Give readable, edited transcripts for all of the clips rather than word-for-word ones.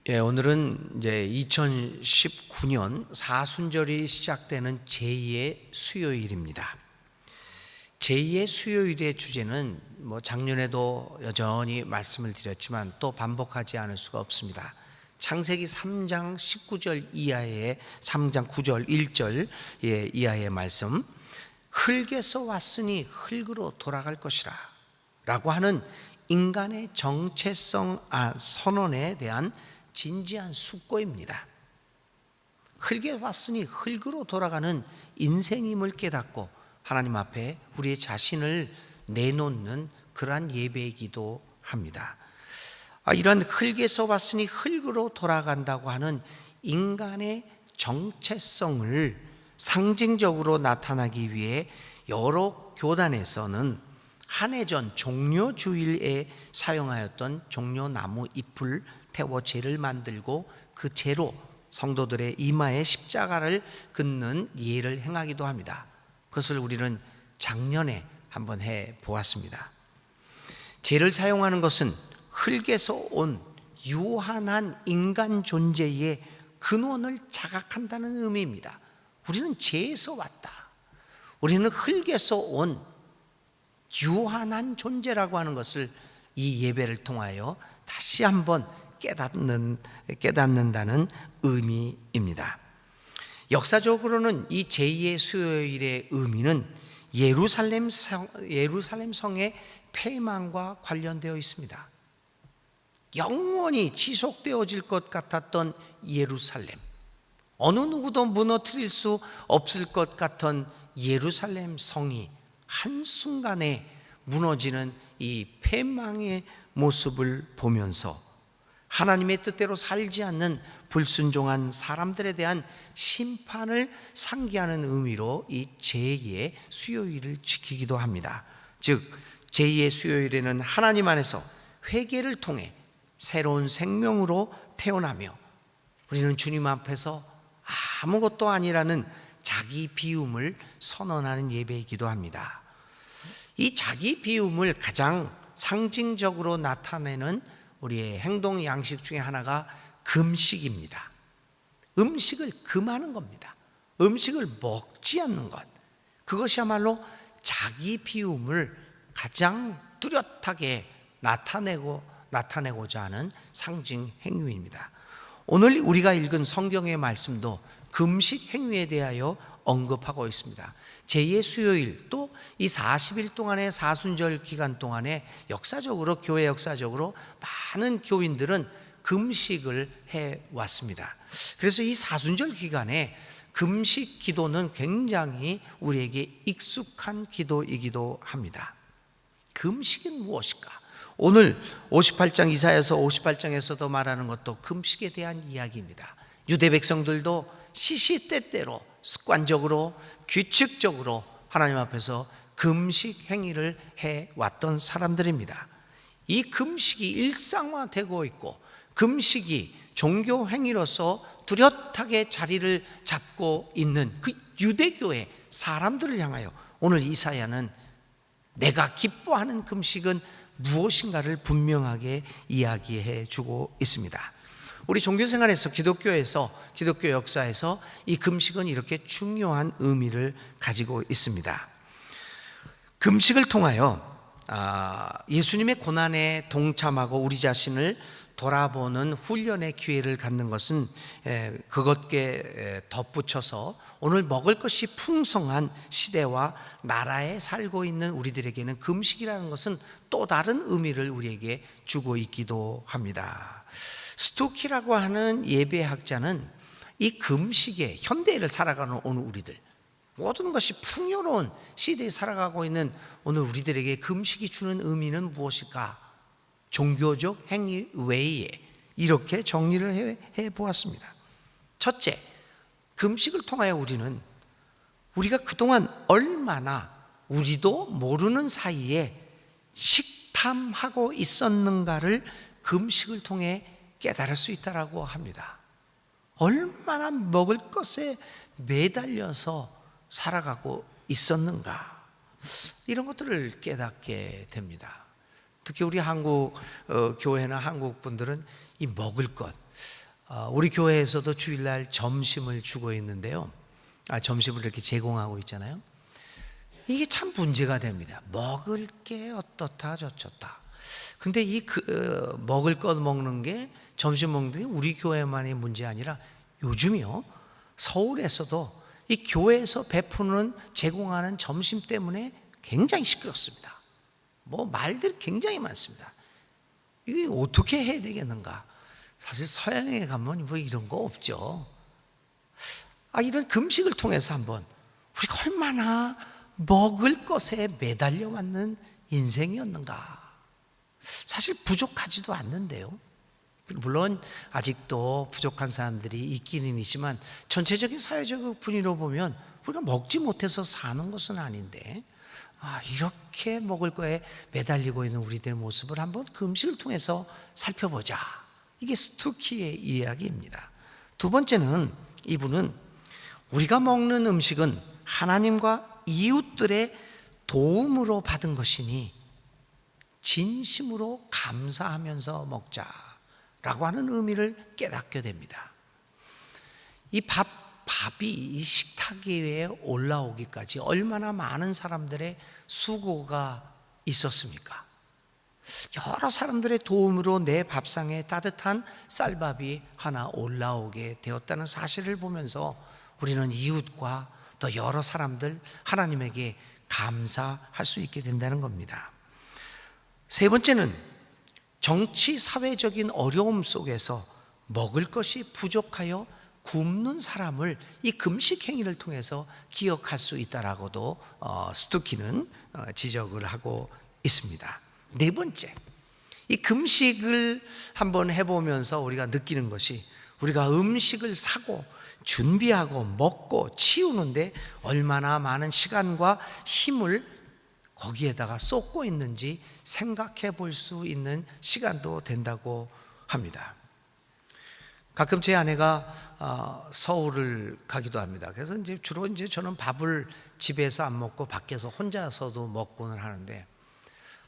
오늘은 이제 2019년 사순절이 시작되는 제2의 수요일입니다. 제2의 수요일의 주제는 작년에도 여전히 말씀을 드렸지만 또 반복하지 않을 수가 없습니다. 창세기 3장 19절 이하의 3장 9절 1절 이하의 말씀, 흙에서 왔으니 흙으로 돌아갈 것이라 라고 하는 인간의 정체성 선언에 대한 진지한 숙고입니다. 흙에 왔으니 흙으로 돌아가는 인생임을 깨닫고 하나님 앞에 우리의 자신을 내놓는 그러한 예배이기도 합니다. 이런 흙에서 왔으니 흙으로 돌아간다고 하는 인간의 정체성을 상징적으로 나타나기 위해 여러 교단에서는 한 해 전 종려주일에 사용하였던 종려나무 잎을 태워 재를 만들고 그 재로 성도들의 이마에 십자가를 긋는 예를 행하기도 합니다. 그것을 우리는 작년에 한번 해 보았습니다. 재를 사용하는 것은 흙에서 온 유한한 인간 존재의 근원을 자각한다는 의미입니다. 우리는 재에서 왔다. 우리는 흙에서 온 유한한 존재라고 하는 것을 이 예배를 통하여 다시 한번 깨닫는다는 의미입니다. 역사적으로는 이 제2의 수요일의 의미는 예루살렘 성의 폐망과 관련되어 있습니다. 영원히 지속되어질 것 같았던 예루살렘, 어느 누구도 무너뜨릴 수 없을 것 같은 예루살렘 성이 한순간에 무너지는 이 폐망의 모습을 보면서 하나님의 뜻대로 살지 않는 불순종한 사람들에 대한 심판을 상기하는 의미로 이 제2의 수요일을 지키기도 합니다. 즉 제2의 수요일에는 하나님 안에서 회개를 통해 새로운 생명으로 태어나며 우리는 주님 앞에서 아무것도 아니라는 자기 비움을 선언하는 예배이기도 합니다. 이 자기 비움을 가장 상징적으로 나타내는 우리의 행동 양식 중에 하나가 금식입니다. 음식을 금하는 겁니다. 음식을 먹지 않는 것, 그것이야말로 자기 비움을 가장 뚜렷하게 나타내고자 하는 상징 행위입니다. 오늘 우리가 읽은 성경의 말씀도 금식 행위에 대하여 언급하고 있습니다. 제2의 수요일, 또 이 40일 동안의 사순절 기간 동안에 교회 역사적으로 많은 교인들은 금식을 해왔습니다. 그래서 이 사순절 기간에 금식 기도는 굉장히 우리에게 익숙한 기도이기도 합니다. 금식은 무엇일까? 오늘 58장 이사야서 58장에서도 말하는 것도 금식에 대한 이야기입니다. 유대 백성들도 시시때때로 습관적으로 규칙적으로 하나님 앞에서 금식 행위를 해왔던 사람들입니다. 이 금식이 일상화되고 있고 금식이 종교 행위로서 뚜렷하게 자리를 잡고 있는 그 유대교의 사람들을 향하여 오늘 이사야는 내가 기뻐하는 금식은 무엇인가를 분명하게 이야기해 주고 있습니다. 우리 종교생활에서 기독교 역사에서 이 금식은 이렇게 중요한 의미를 가지고 있습니다. 금식을 통하여 예수님의 고난에 동참하고 우리 자신을 돌아보는 훈련의 기회를 갖는 것은 그것께 덧붙여서 오늘 먹을 것이 풍성한 시대와 나라에 살고 있는 우리들에게는 금식이라는 것은 또 다른 의미를 우리에게 주고 있기도 합니다. 스토키라고 하는 예배학자는 이 금식에 현대를 살아가는 오늘 우리들, 모든 것이 풍요로운 시대에 살아가고 있는 오늘 우리들에게 금식이 주는 의미는 무엇일까? 종교적 행위 외에 이렇게 정리를 해 보았습니다. 첫째, 금식을 통하여 우리가 그동안 얼마나 우리도 모르는 사이에 식탐하고 있었는가를 금식을 통해 깨달을 수 있다고 합니다. 얼마나 먹을 것에 매달려서 살아가고 있었는가, 이런 것들을 깨닫게 됩니다. 특히 우리 한국 교회나 한국 분들은 이 먹을 것, 우리 교회에서도 주일날 점심을 주고 있는데요. 점심을 이렇게 제공하고 있잖아요. 이게 참 문제가 됩니다. 먹을 게 어떻다 저쩌다. 근데 먹을 것 먹는 게, 점심 먹는 게 우리 교회만의 문제 아니라 요즘이요, 서울에서도 이 교회에서 베푸는, 제공하는 점심 때문에 굉장히 시끄럽습니다. 말들이 굉장히 많습니다. 이게 어떻게 해야 되겠는가? 사실 서양에 가면 이런 거 없죠. 이런 금식을 통해서 한번 우리가 얼마나 먹을 것에 매달려 왔는 인생이었는가. 사실 부족하지도 않는데요. 물론 아직도 부족한 사람들이 있기는 있지만 전체적인 사회적 분위기로 보면 우리가 먹지 못해서 사는 것은 아닌데, 이렇게 먹을 거에 매달리고 있는 우리들의 모습을 한번 금식을 통해서 살펴보자. 이게 스투키의 이야기입니다. 두 번째는, 이분은 우리가 먹는 음식은 하나님과 이웃들의 도움으로 받은 것이니 진심으로 감사하면서 먹자라고 하는 의미를 깨닫게 됩니다. 이 밥이 이 식탁 위에 올라오기까지 얼마나 많은 사람들의 수고가 있었습니까? 여러 사람들의 도움으로 내 밥상에 따뜻한 쌀밥이 하나 올라오게 되었다는 사실을 보면서 우리는 이웃과 또 여러 사람들, 하나님에게 감사할 수 있게 된다는 겁니다. 세 번째는, 정치 사회적인 어려움 속에서 먹을 것이 부족하여 굶는 사람을 이 금식 행위를 통해서 기억할 수 있다라고도 스투키는 지적을 하고 있습니다. 네 번째, 이 금식을 한번 해보면서 우리가 느끼는 것이, 우리가 음식을 사고 준비하고 먹고 치우는데 얼마나 많은 시간과 힘을 거기에다가 쏟고 있는지 생각해 볼 수 있는 시간도 된다고 합니다. 가끔 제 아내가 서울을 가기도 합니다. 그래서 주로 저는 밥을 집에서 안 먹고 밖에서 혼자서도 먹고는 하는데,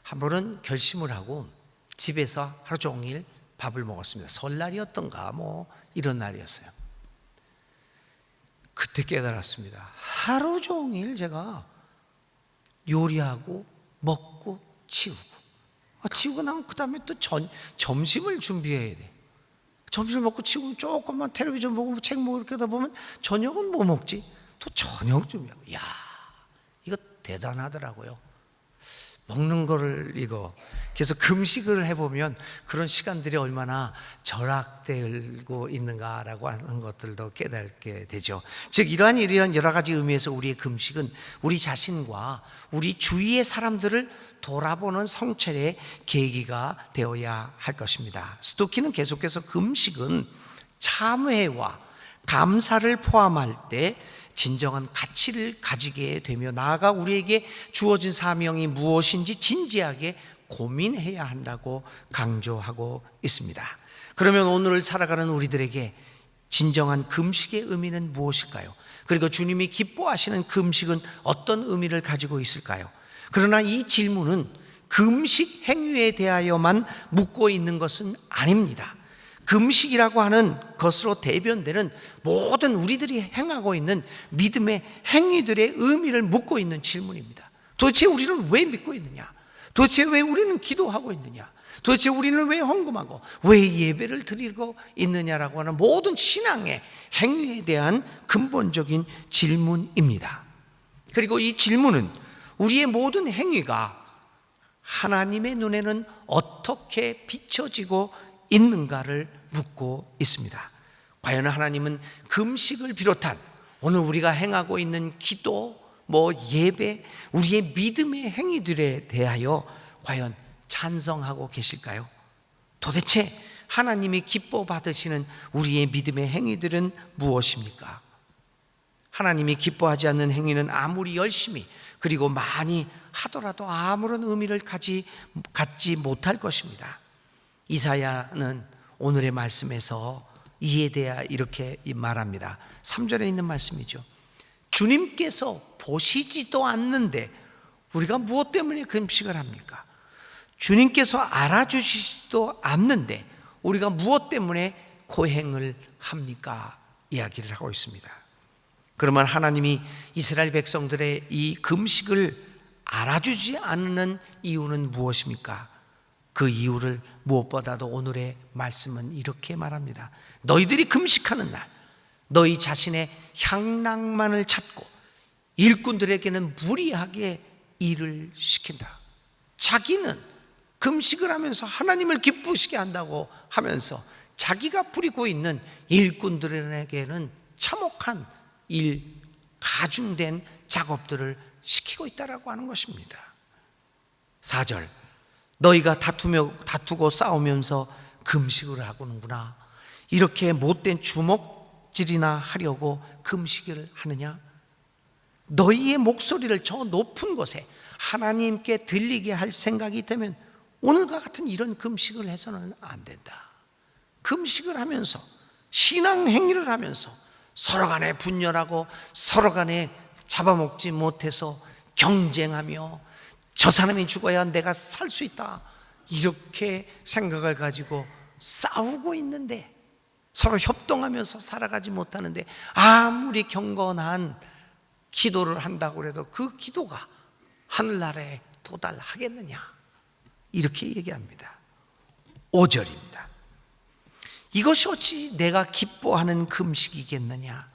한 번은 결심을 하고 집에서 하루 종일 밥을 먹었습니다. 설날이었던가 이런 날이었어요. 그때 깨달았습니다. 하루 종일 제가 요리하고 먹고 치우고, 치우고 나면 그 다음에 또 점심을 준비해야 돼. 점심을 먹고 치우고 조금만 텔레비전 보고 책 보고 이렇게 하다 보면 저녁은 뭐 먹지? 또 저녁 준비하고. 이야, 이거 대단하더라고요. 먹는 거를 그래서 금식을 해보면 그런 시간들이 얼마나 절약되고 있는가라고 하는 것들도 깨닫게 되죠. 즉 이러한 여러 가지 의미에서 우리의 금식은 우리 자신과 우리 주위의 사람들을 돌아보는 성찰의 계기가 되어야 할 것입니다. 스토키는 계속해서 금식은 참회와 감사를 포함할 때 진정한 가치를 가지게 되며, 나아가 우리에게 주어진 사명이 무엇인지 진지하게 고민해야 한다고 강조하고 있습니다. 그러면 오늘을 살아가는 우리들에게 진정한 금식의 의미는 무엇일까요? 그리고 주님이 기뻐하시는 금식은 어떤 의미를 가지고 있을까요? 그러나 이 질문은 금식 행위에 대하여만 묻고 있는 것은 아닙니다. 금식이라고 하는 것으로 대변되는 모든 우리들이 행하고 있는 믿음의 행위들의 의미를 묻고 있는 질문입니다. 도대체 우리는 왜 믿고 있느냐? 도대체 왜 우리는 기도하고 있느냐? 도대체 우리는 왜 헌금하고 왜 예배를 드리고 있느냐라고 하는 모든 신앙의 행위에 대한 근본적인 질문입니다. 그리고 이 질문은 우리의 모든 행위가 하나님의 눈에는 어떻게 비춰지고 있는가를 묻고 있습니다. 과연 하나님은 금식을 비롯한 오늘 우리가 행하고 있는 기도, 예배, 우리의 믿음의 행위들에 대하여 과연 찬성하고 계실까요? 도대체 하나님이 기뻐 받으시는 우리의 믿음의 행위들은 무엇입니까? 하나님이 기뻐하지 않는 행위는 아무리 열심히 그리고 많이 하더라도 아무런 의미를 갖지 못할 것입니다. 이사야는 오늘의 말씀에서 이에 대해 이렇게 말합니다. 3절에 있는 말씀이죠. 주님께서 보시지도 않는데 우리가 무엇 때문에 금식을 합니까? 주님께서 알아주시지도 않는데 우리가 무엇 때문에 고행을 합니까? 이야기를 하고 있습니다. 그러면 하나님이 이스라엘 백성들의 이 금식을 알아주지 않는 이유는 무엇입니까? 그 이유를 무엇보다도 오늘의 말씀은 이렇게 말합니다. 너희들이 금식하는 날 너희 자신의 향락만을 찾고 일꾼들에게는 무리하게 일을 시킨다. 자기는 금식을 하면서 하나님을 기쁘시게 한다고 하면서 자기가 부리고 있는 일꾼들에게는 참혹한 일, 가중된 작업들을 시키고 있다라고 하는 것입니다. 4절, 너희가 다투고 싸우면서 금식을 하고는구나. 이렇게 못된 주먹질이나 하려고 금식을 하느냐? 너희의 목소리를 저 높은 곳에 하나님께 들리게 할 생각이 있다면 오늘과 같은 이런 금식을 해서는 안 된다. 금식을 하면서 신앙 행위를 하면서 서로 간에 분열하고 서로 간에 잡아먹지 못해서 경쟁하며 저 사람이 죽어야 내가 살 수 있다 이렇게 생각을 가지고 싸우고 있는데 서로 협동하면서 살아가지 못하는데 아무리 경건한 기도를 한다고 해도 그 기도가 하늘나라에 도달하겠느냐 이렇게 얘기합니다. 5절입니다. 이것이 어찌 내가 기뻐하는 금식이겠느냐?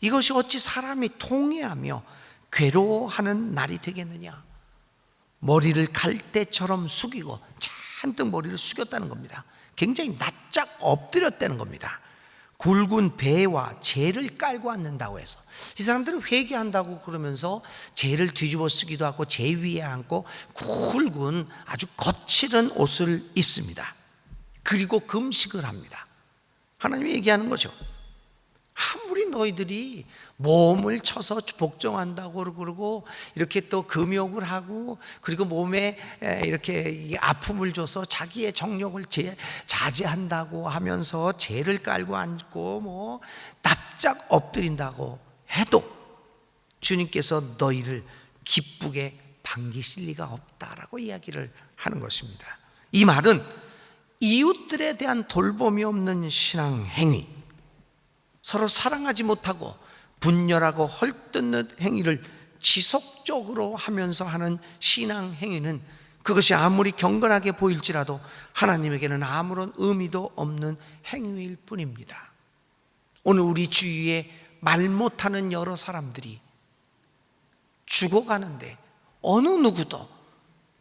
이것이 어찌 사람이 통회하며 괴로워하는 날이 되겠느냐? 머리를 갈대처럼 숙이고 잔뜩 머리를 숙였다는 겁니다. 굉장히 납작 엎드렸다는 겁니다. 굵은 배와 재를 깔고 앉는다고 해서 이 사람들은 회개한다고 그러면서 재를 뒤집어 쓰기도 하고 재 위에 앉고 굵은 아주 거칠은 옷을 입습니다. 그리고 금식을 합니다. 하나님이 얘기하는 거죠. 아무리 너희들이 몸을 쳐서 복종한다고 그러고 이렇게 또 금욕을 하고 그리고 몸에 이렇게 아픔을 줘서 자기의 정욕을 자제한다고 하면서 재를 깔고 앉고 뭐 납작 엎드린다고 해도 주님께서 너희를 기쁘게 반기실 리가 없다라고 이야기를 하는 것입니다. 이 말은 이웃들에 대한 돌봄이 없는 신앙 행위, 서로 사랑하지 못하고 분열하고 헐뜯는 행위를 지속적으로 하면서 하는 신앙 행위는 그것이 아무리 경건하게 보일지라도 하나님에게는 아무런 의미도 없는 행위일 뿐입니다. 오늘 우리 주위에 말 못하는 여러 사람들이 죽어가는데 어느 누구도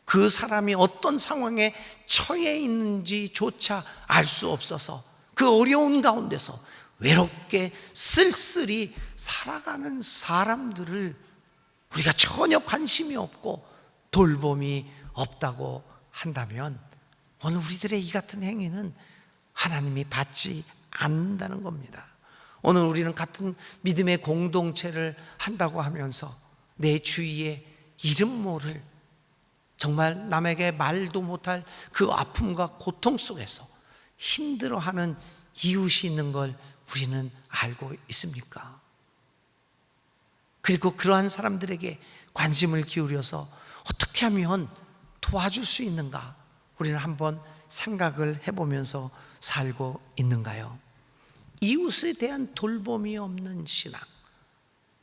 그 사람이 어떤 상황에 처해 있는지조차 알 수 없어서 그 어려운 가운데서 외롭게 쓸쓸히 살아가는 사람들을 우리가 전혀 관심이 없고 돌봄이 없다고 한다면 오늘 우리들의 이 같은 행위는 하나님이 받지 않는다는 겁니다. 오늘 우리는 같은 믿음의 공동체를 한다고 하면서 내 주위에 이름 모를 정말 남에게 말도 못할 그 아픔과 고통 속에서 힘들어하는 이웃이 있는 걸 우리는 알고 있습니까? 그리고 그러한 사람들에게 관심을 기울여서 어떻게 하면 도와줄 수 있는가 우리는 한번 생각을 해보면서 살고 있는가요? 이웃에 대한 돌봄이 없는 신앙,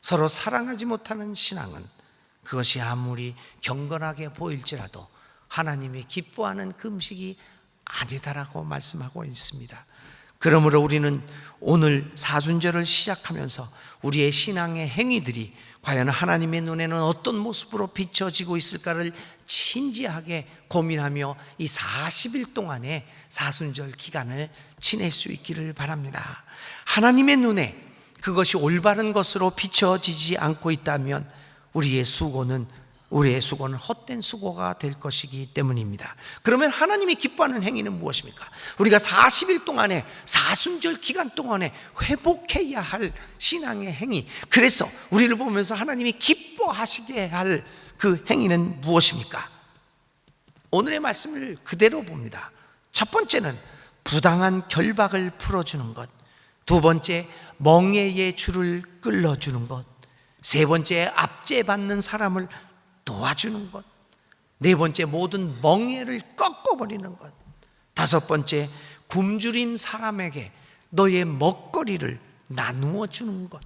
서로 사랑하지 못하는 신앙은 그것이 아무리 경건하게 보일지라도 하나님이 기뻐하는 금식이 아니다라고 말씀하고 있습니다. 그러므로 우리는 오늘 사순절을 시작하면서 우리의 신앙의 행위들이 과연 하나님의 눈에는 어떤 모습으로 비춰지고 있을까를 진지하게 고민하며 이 40일 동안의 사순절 기간을 지낼 수 있기를 바랍니다. 하나님의 눈에 그것이 올바른 것으로 비춰지지 않고 있다면 우리의 수고는 헛된 수고가 될 것이기 때문입니다. 그러면 하나님이 기뻐하는 행위는 무엇입니까? 우리가 40일 동안에 사순절 기간 동안에 회복해야 할 신앙의 행위, 그래서 우리를 보면서 하나님이 기뻐하시게 할 그 행위는 무엇입니까? 오늘의 말씀을 그대로 봅니다. 첫 번째는 부당한 결박을 풀어주는 것, 두 번째 멍에의 줄을 끌어주는 것, 세 번째 압제받는 사람을 도와주는 것, 네 번째 모든 멍에를 꺾어버리는 것, 다섯 번째 굶주린 사람에게 너의 먹거리를 나누어 주는 것.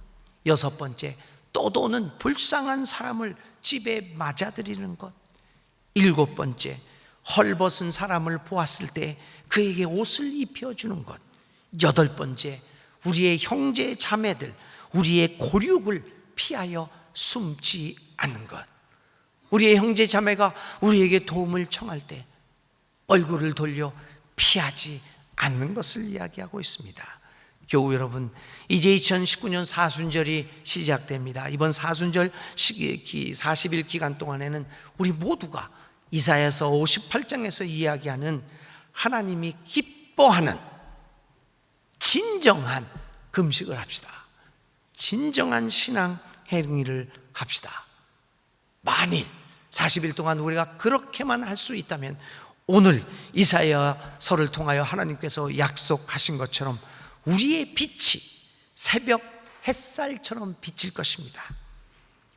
6번째, 떠도는 불쌍한 사람을 집에 맞아들이는 것. 7번째, 헐벗은 사람을 보았을 때 그에게 옷을 입혀주는 것. 8번째, 우리의 형제 자매들, 우리의 고륙을 피하여 숨지 않는 것. 우리의 형제 자매가 우리에게 도움을 청할 때 얼굴을 돌려 피하지 않는 것을 이야기하고 있습니다. 교우 여러분, 이제 2019년 사순절이 시작됩니다. 이번 사순절 40일 기간 동안에는 우리 모두가 이사야서 58장에서 이야기하는 하나님이 기뻐하는 진정한 금식을 합시다. 진정한 신앙 행위를 합시다. 만일 40일 동안 우리가 그렇게만 할 수 있다면 오늘 이사야서를 통하여 하나님께서 약속하신 것처럼 우리의 빛이 새벽 햇살처럼 비칠 것입니다.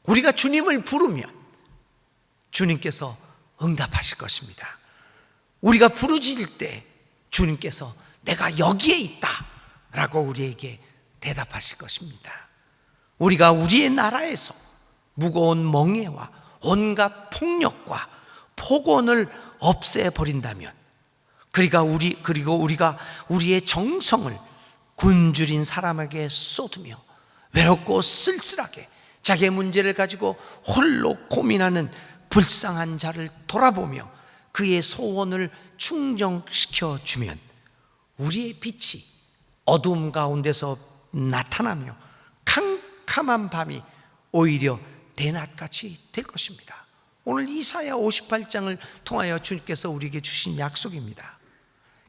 우리가 주님을 부르면 주님께서 응답하실 것입니다. 우리가 부르짖을 때 주님께서 내가 여기에 있다 라고 우리에게 대답하실 것입니다. 우리가 우리의 나라에서 무거운 멍에와 온갖 폭력과 폭언을 없애버린다면, 그리고 우리가 우리의 정성을 굶주린 사람에게 쏟으며 외롭고 쓸쓸하게 자기의 문제를 가지고 홀로 고민하는 불쌍한 자를 돌아보며 그의 소원을 충족시켜 주면 우리의 빛이 어두움 가운데서 나타나며 캄캄한 밤이 오히려 대낮같이 될 것입니다. 오늘 이사야 58장을 통하여 주님께서 우리에게 주신 약속입니다.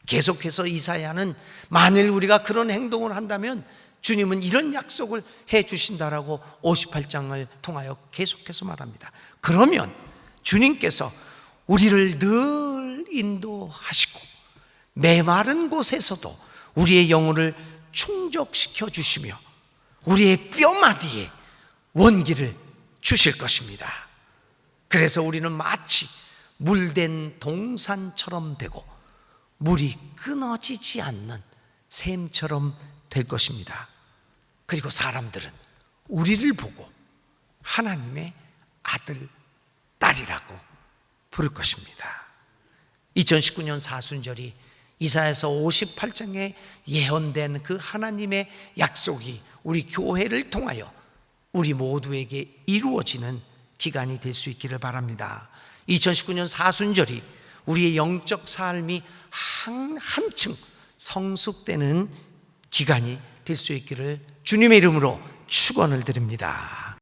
계속해서 이사야는 만일 우리가 그런 행동을 한다면 주님은 이런 약속을 해 주신다라고 58장을 통하여 계속해서 말합니다. 그러면 주님께서 우리를 늘 인도하시고 메마른 곳에서도 우리의 영혼을 충족시켜 주시며 우리의 뼈마디에 원기를 주실 것입니다. 그래서 우리는 마치 물된 동산처럼 되고 물이 끊어지지 않는 샘처럼 될 것입니다. 그리고 사람들은 우리를 보고 하나님의 아들, 딸이라고 부를 것입니다. 2019년 사순절이 이사야서 58장에 예언된 그 하나님의 약속이 우리 교회를 통하여 우리 모두에게 이루어지는 기간이 될 수 있기를 바랍니다. 2019년 사순절이 우리의 영적 삶이 한층 성숙되는 기간이 될 수 있기를 주님의 이름으로 축원을 드립니다.